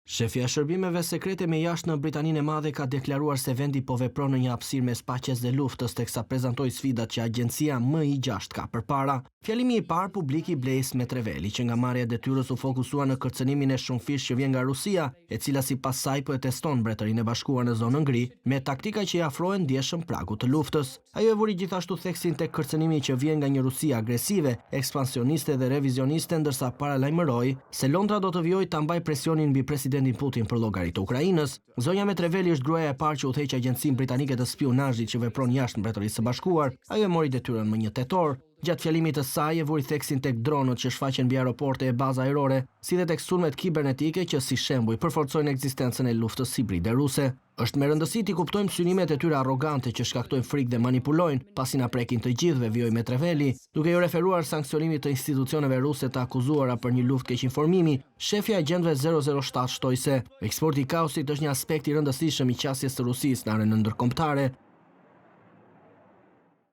Shefja e shërbimeve sekrete me jashtë në Britaninë e Madhe ka deklaruar se vendi po vepron në një hapësirë mes paqes dhe luftës teksa prezantoi sfidat që agjencia MI6 ka përpara. Fjalimi i parë publik i Blaise Metreveli, që nga marrja e detyrës u fokusua në kërcënimin e shumëfish që vjen nga Rusia, e cila sipas saj po e teston Mbretërinë e Bashkuar në zonën gri, me taktika që i afrohen ndjeshëm pragut të luftës. Ajo e vuri gjithashtu theksin tek kërcënimi që vjen nga një Rusi agresive, ekspansioniste dhe revizioniste, ndërsa paralajmëroi se Londra do të vijojë ta mbajë presionin mbi presidentin Putin për llogari të Ukrainës. Zonja Metreveli është gruaja e parë që udhëheq agjencinë britanike të spionazhit që vepron jashtë Mbretërisë së Bashkuar. Ajo e mori detyrën më 1 tetor. Gjatë fjalimit të saj e vuri theksin tek dronët që shfaqen mbi aeroporte e baza ajrore, si dhe tek sulmet kibernetike që si shembull përforcojnë ekzistencën e luftës hibride ruse. Është me rëndësi t'i kuptojmë synimet e tyre arrogante që shkaktojnë frikë dhe manipulojnë, pasi na prekin të gjithëve, vijoi Metreveli, duke ju referuar sankcionimit të institucioneve ruse të akuzuara për një luftë keq informimi. Shefja e agjentëve 007 shtoi se eksporti i kaosit është një aspekt i rëndësishëm i qasjes së Rusisë në arenën ndërkombëtare.